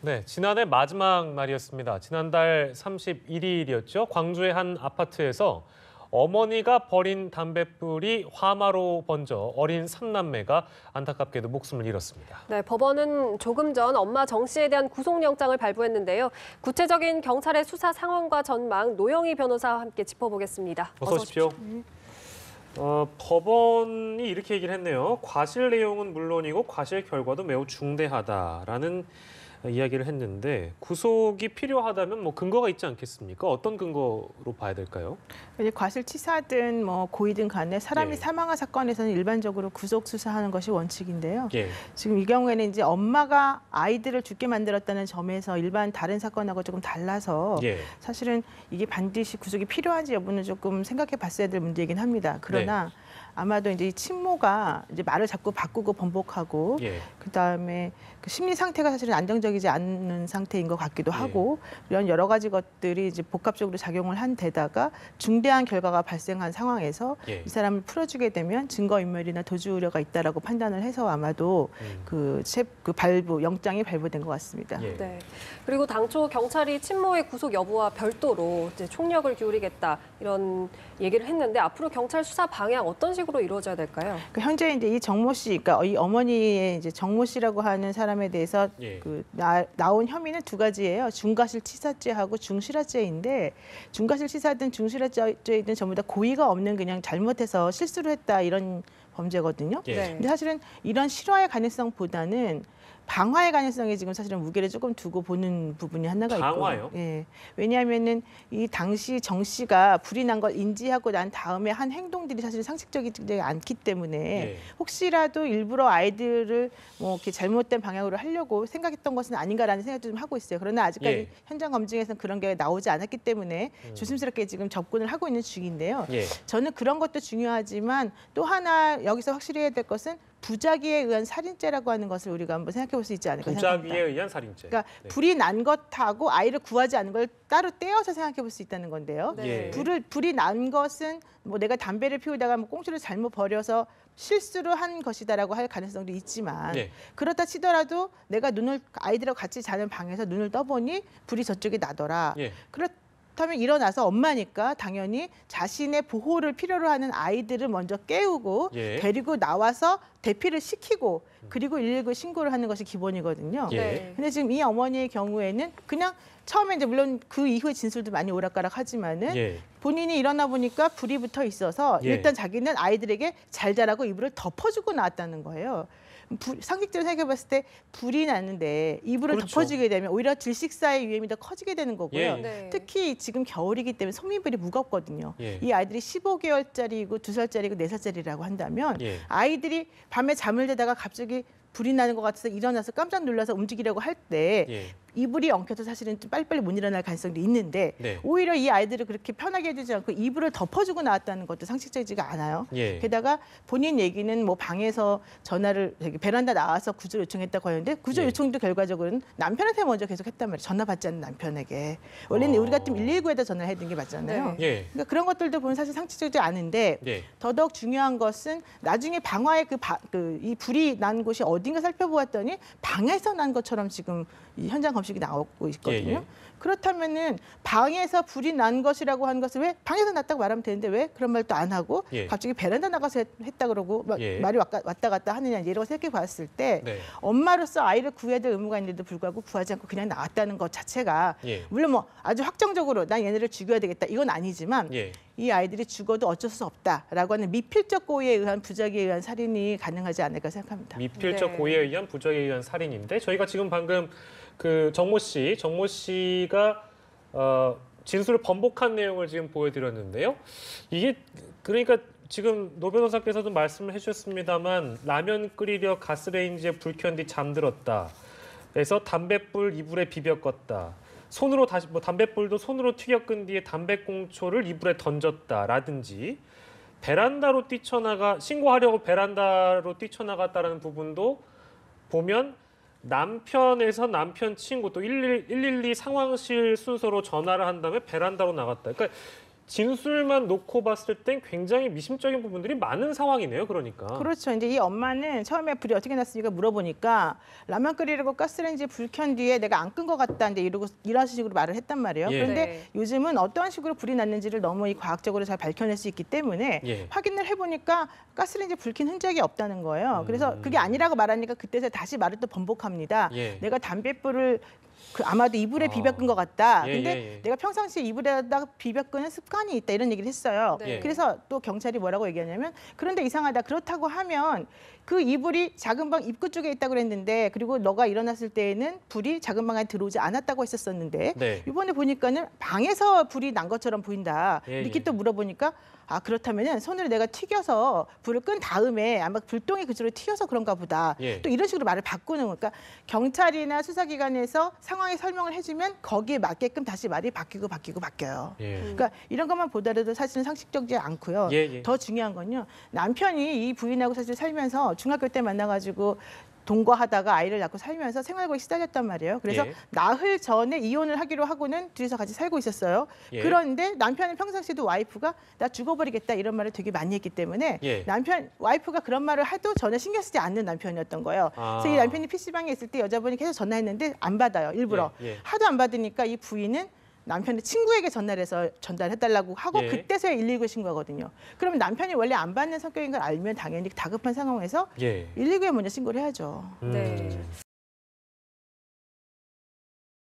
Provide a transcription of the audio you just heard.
네, 지난해 마지막 날이었습니다. 지난달 31일이었죠. 광주의 한 아파트에서 어머니가 버린 담뱃불이 화마로 번져 어린 3남매가 안타깝게도 목숨을 잃었습니다. 네, 법원은 조금 전 엄마 정 씨에 대한 구속영장을 발부했는데요. 구체적인 경찰의 수사 상황과 전망 노영희 변호사와 함께 짚어보겠습니다. 어서 오십시오. 법원이 이렇게 얘기를 했네요. 과실 내용은 물론이고 과실 결과도 매우 중대하다라는 이야기를 했는데 구속이 필요하다면 뭐 근거가 있지 않겠습니까? 어떤 근거로 봐야 될까요? 과실치사든 뭐 고의든 간에 사람이 예. 사망한 사건에서는 일반적으로 구속 수사하는 것이 원칙인데요. 예. 지금 이 경우에는 이제 엄마가 아이들을 죽게 만들었다는 점에서 일반 다른 사건하고 조금 달라서 예. 사실은 이게 반드시 구속이 필요한지 여부는 조금 생각해 봤어야 될 문제이긴 합니다. 그러나 아마도 이제 이 친모가 이제 말을 자꾸 바꾸고 번복하고 예. 그다음에 그 심리 상태가 사실은 안정적이지 않은 상태인 것 같기도 하고 이런 여러 가지 것들이 이제 복합적으로 작용을 한 데다가 중대한 결과가 발생한 상황에서 이 사람을 풀어주게 되면 증거인멸이나 도주 우려가 있다라고 판단을 해서 아마도 그 영장이 발부된 것 같습니다. 네. 그리고 당초 경찰이 친모의 구속 여부와 별도로 이제 총력을 기울이겠다 이런 얘기를 했는데 앞으로 경찰 수사 방향 어떤 식으로 이루어져야 될까요? 현재 이제 이 정모 씨, 그러니까 이 어머니의 이제 정모 씨라고 하는 사람에 대해서 나온 혐의는 두 가지예요. 중과실치사죄하고 중실화죄인데 중과실치사든 중실화죄이든 전부 다 고의가 없는 그냥 잘못해서 실수를 했다 이런 범죄거든요. 근데 사실은 이런 실화의 가능성보다는 방화의 가능성이 지금 사실은 무게를 조금 두고 보는 부분이 하나가 있고. 방화요? 예. 왜냐하면은 이 당시 정 씨가 불이 난 걸 인지하고 난 다음에 한 행동들이 사실 상식적이지 않기 때문에 혹시라도 일부러 아이들을 뭐 이렇게 잘못된 방향으로 하려고 생각했던 것은 아닌가라는 생각도 좀 하고 있어요. 그러나 아직까지 현장 검증에서는 그런 게 나오지 않았기 때문에 조심스럽게 지금 접근을 하고 있는 중인데요. 저는 그런 것도 중요하지만 또 하나 여기서 확실히 해야 될 것은 부작위에 의한 살인죄라고 하는 것을 우리가 한번 생각해 볼 수 있지 않을까 생각합니다. 부작위에 의한 살인죄. 그러니까 불이 난 것하고 아이를 구하지 않은 걸 따로 떼어서 생각해 볼 수 있다는 건데요. 불이 난 것은 뭐 내가 담배를 피우다가 뭐 꽁초를 잘못 버려서 실수로 한 것이다라고 할 가능성도 있지만 그렇다 치더라도 내가 아이들하고 같이 자는 방에서 눈을 떠보니 불이 저쪽에 나더라. 그렇다면 일어나서 엄마니까 당연히 자신의 보호를 필요로 하는 아이들을 먼저 깨우고 데리고 나와서 대피를 시키고 그리고 119 신고를 하는 것이 기본이거든요. 근데 지금 이 어머니의 경우에는 그냥 처음에 이제 물론 그 이후의 진술도 많이 오락가락하지만은 본인이 일어나 보니까 불이 붙어 있어서 일단 자기는 아이들에게 잘 자라고 이불을 덮어주고 나왔다는 거예요. 상식적으로 생각해봤을 때 불이 나는데 이불을 덮어주게 되면 오히려 질식사의 위험이 더 커지게 되는 거고요. 특히 지금 겨울이기 때문에 소미불이 무겁거든요. 이 아이들이 15개월짜리이고 2살짜리고 4살짜리라고 한다면 아이들이 밤에 잠을 자다가 갑자기 불이 나는 것 같아서 일어나서 깜짝 놀라서 움직이려고 할 때 이불이 엉켜서 사실은 좀 빨리빨리 못 일어날 가능성도 있는데 오히려 이 아이들을 그렇게 편하게 해주지 않고 이불을 덮어주고 나왔다는 것도 상식적이지가 않아요. 게다가 본인 얘기는 뭐 방에서 전화를 베란다 나와서 구조 요청했다고 하는데 구조 요청도 결과적으로는 남편한테 먼저 계속 했단 말이에요. 전화 받지 않는 남편에게. 원래는 우리 같으면 119에다 전화를 해야 되는 게 맞잖아요. 그러니까 그런 것들도 보면 사실 상식적이지 않은데 더더욱 중요한 것은 나중에 방화의 이 불이 난 곳이 어딘가 살펴보았더니 방에서 난 것처럼 지금 이 현장 검식이 나오고 있거든요. 그렇다면은 방에서 불이 난 것이라고 하는 것을 왜 방에서 났다고 말하면 되는데 왜 그런 말도 안 하고 갑자기 베란다 나가서 했다 그러고 말이 왔다 갔다 하느냐 이런 생각해 봤을 때 엄마로서 아이를 구해야 될 의무가 있는데도 불구하고 구하지 않고 그냥 나왔다는 것 자체가 물론 뭐 아주 확정적으로 난 얘네를 죽여야 되겠다 이건 아니지만 이 아이들이 죽어도 어쩔 수 없다라고 하는 미필적 고의에 의한 부작위에 의한 살인이 가능하지 않을까 생각합니다. 미필적 고의에 의한 부작위에 의한 살인인데 저희가 지금 방금 그 정모 씨가 진술을 번복한 내용을 지금 보여드렸는데요. 이게 그러니까 지금 노 변호사께서도 말씀을 해주셨습니다만 라면 끓이려 가스레인지에 불 켠 뒤 잠들었다. 그래서 담뱃불 이불에 비벼 껐다. 손으로 다시 뭐 담뱃불도 손으로 튀겨 끈 뒤에 담배꽁초를 이불에 던졌다라든지 베란다로 신고하려고 베란다로 뛰쳐나갔다라는 부분도 보면 남편에서 남편 친구 또 112 상황실 순서로 전화를 한 다음에 베란다로 나갔다. 그러니까 진술만 놓고 봤을 땐 굉장히 미심적인 부분들이 많은 상황이네요. 그러니까. 그렇죠. 이제 이 엄마는 처음에 불이 어떻게 났으니까 물어보니까 라면 끓이려고 가스레인지 불 켠 뒤에 내가 안 끈 것 같다. 이제 이런 식으로 말을 했단 말이에요. 예. 그런데 네. 요즘은 어떠한 식으로 불이 났는지를 너무 이 과학적으로 잘 밝혀낼 수 있기 때문에 예. 확인을 해보니까 가스레인지 불 켠 흔적이 없다는 거예요. 그래서 그게 아니라고 말하니까 그때서 다시 말을 또 번복합니다. 예. 내가 담뱃불을 아마도 이불에 비벼 끈 것 같다. 예, 근데 예. 내가 평상시에 이불에다가 비벼 끄는 습관이 있다. 이런 얘기를 했어요. 네. 그래서 또 경찰이 뭐라고 얘기하냐면 그런데 이상하다. 그렇다고 하면 그 이불이 작은 방 입구 쪽에 있다고 그랬는데 그리고 너가 일어났을 때에는 불이 작은 방 안에 들어오지 않았다고 했었었는데 네. 이번에 보니까는 방에서 불이 난 것처럼 보인다. 예, 이렇게 예. 또 물어보니까 아 그렇다면은 손으로 내가 튀겨서 불을 끈 다음에 아마 불똥이 그쪽으로 튀어서 그런가 보다. 예. 또 이런 식으로 말을 바꾸는 거니까 경찰이나 수사기관에서 상황의 설명을 해주면 거기에 맞게끔 다시 말이 바뀌어요. 예. 그러니까 이런 것만 보더라도 사실은 상식적이지 않고요. 예, 예. 더 중요한 건요. 남편이 이 부인하고 사실 살면서 중학교 때 만나가지고 동거하다가 아이를 낳고 살면서 생활고에 시달렸단 말이에요. 그래서 예. 나흘 전에 이혼을 하기로 하고는 둘이서 같이 살고 있었어요. 예. 그런데 남편은 평상시에도 와이프가 나 죽어버리겠다 이런 말을 되게 많이 했기 때문에 예. 와이프가 그런 말을 해도 전혀 신경 쓰지 않는 남편이었던 거예요. 아. 그래서 이 남편이 PC방에 있을 때 여자분이 계속 전화했는데 안 받아요. 일부러. 예, 예. 하도 안 받으니까 이 부인은 남편의 친구에게 전화해서 전달해달라고 하고 예. 그때서야 119에 신고하거든요. 그러면 남편이 원래 안 받는 성격인 걸 알면 당연히 다급한 상황에서 예. 119에 먼저 신고를 해야죠. 네.